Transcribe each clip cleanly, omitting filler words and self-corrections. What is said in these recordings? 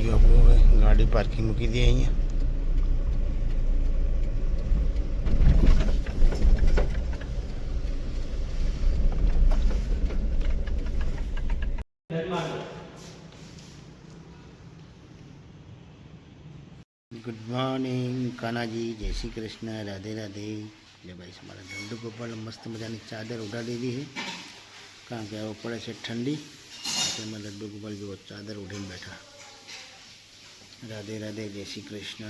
ગયું આપણું. હવે ગાડી પાર્કિંગ મૂકી દઈએ અહીંયા. ગુડ મોર્નિંગ કાનાજી, જય શ્રી કૃષ્ણ, રાધે રાધે. એટલે ભાઈ અમારા દંડુ ગોપાલ મસ્ત મજાની ચાદર ઉડાડી દીધી છે, કારણ કે હવે પડે છે ઠંડી. તેમાં લડ્ડુ ગોપાલ જુઓ ચાદર ઉડીને બેઠા. રાધે રાધે, જય શ્રી કૃષ્ણ.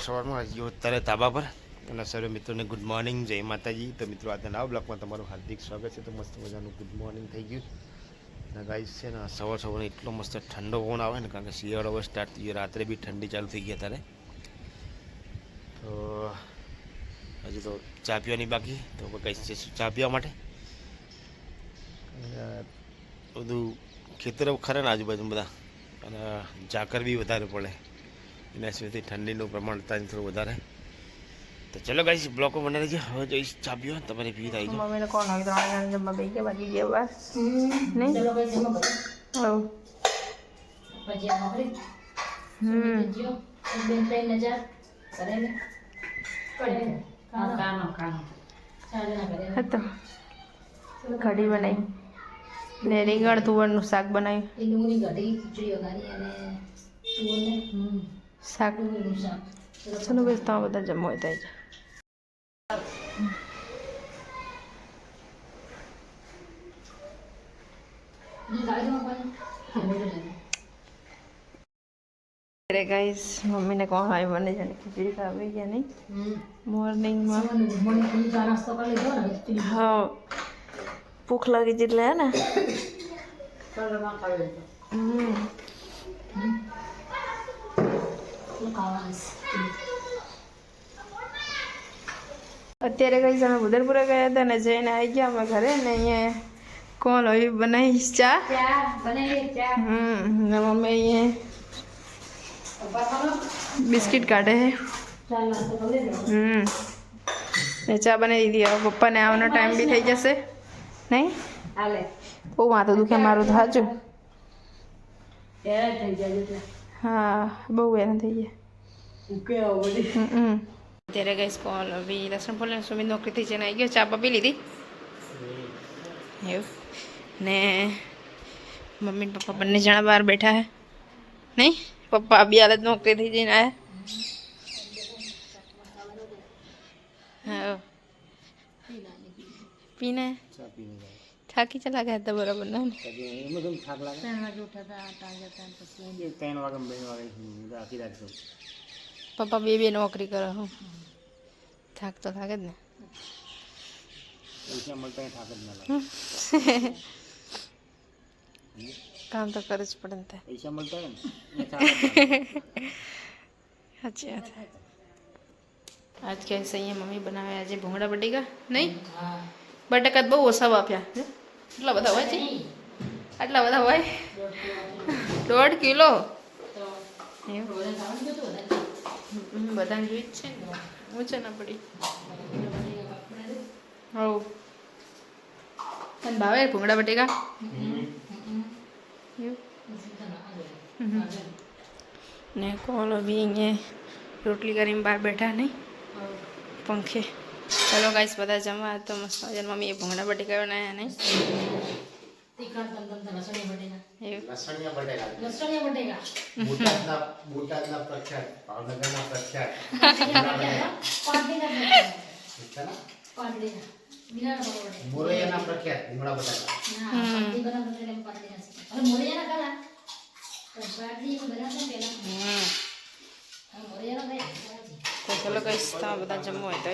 સવારમાં હજી અત્યારે ધાબા પર અને સર્વે મિત્રોને ગુડ મોર્નિંગ, જય માતાજી. તો મિત્રો આજના નવા બ્લોગમાં તમારું હાર્દિક સ્વાગત છે. તો મસ્ત મજાનું ગુડ મોર્નિંગ થઈ ગયું. અને ગાઈસ છે ને સવારનો એટલો મસ્ત ઠંડો પવન આવે ને, કારણ કે શિયાળો હવે સ્ટાર્ટ થઈ ગયો. રાત્રે બી ઠંડી ચાલુ થઈ ગઈ અત્યારે. તો હજી તો ચા પીવાની બાકી. તો ગાઈસ જઈશું ચા પીવા માટે. બધું ખેતરો ખરા ને આજુબાજુ બધા, અને ઝાકર બી વધારે પડે, એના સિવાયથી ઠંડીનું પ્રમાણ અત્યારે થોડું વધારે. તો ચલો ગાઈસ બ્લોકો બનાવી દેજો. હવે જઈશ ચા પીવા, તમારે પી આવી જાઓ. મમ્મીને કોણ હોય 3 જણ જમવા બેસી ગયા, બાકી ગયા બસ નહીં. ચલો ભાઈ જમવા બેસ. પછી આ મગરી જો બેન 3000 કરે ને કરે કાનો ચાલના કરે હતો. કઢી બનાવી ને રીંગણ તુવરનું શાક બનાવ્યું. એ ડુંગળી કઢી ખીચડી વઘારી અને તુવરને શાક. ચલો બસ તમે બધા જમો હોય ત્યાં अरे गाइस मम्मी ने कौन भाई बने जाने खिचड़ी खावे या नहीं मॉर्निंग में हाँ भूख लगी जितने है ना અત્યારે કઈ અમે ઉદયપુરા ગયા હતા ને, જઈને આવી ગયા અમે ઘરે ને. અહીંયા કોણ હોય બનાવી ચા ને મમ્મી અહીંયા બિસ્કિટ કાઢે ને ચા બનાવી દીધી. હવે પપ્પાને આવવાનો ટાઈમ બી થઈ જશે નહીં. બહુ માથું દુખે મારું તો સાચું. હા બહુ હેરાન થઈ જાય. અત્યારે ગઈ કોલ બી લસણ ફોલે સુમિત નોકરીથી જઈને આવી ગયો. ચા પી લીધી એવું ને મમ્મી ને પપ્પા બંને જણા બહાર બેઠા હે નહીં. પપ્પા બી હાલત નોકરીથી જઈને આવ્યા. पीना है થાકી ચલા ગયા હતા બરાબર ના પપ્પા બે નોકરી કરે. હું થાક તો થાકે જ ને. કામ તો કરે જ પડે ને. સાચી વાત. આજ कैसे અહીંયા મમ્મી બનાવે આજે ભૂંગળા બટેકા નહીં. બટાકા બહુ ઓછા વાપ્યા. એટલા બધા હોય છે? આટલા બધા હોય 1.5 કિલો. બધાને જોઈ જ છે ને, ઊંચે ના પડી. હવ તને ભાવે ભૂંગળા બટેકા? ને કોલો બી અહીંયા રોટલી કરીને બહાર બેઠા નહીં પંખે. ચલો ગાઈસ બધા જમવા. તો મસ્ત મજાના મમ્મીએ ભૂંગળા બટેકા બનાવ્યા નહીં. તો ચલો કહીશ તમે બધા જમવું હોય તો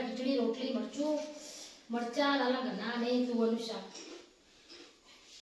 ખીચડી રોટલી મરચું મરચા લાલા ગના ને તુવરનું શાક.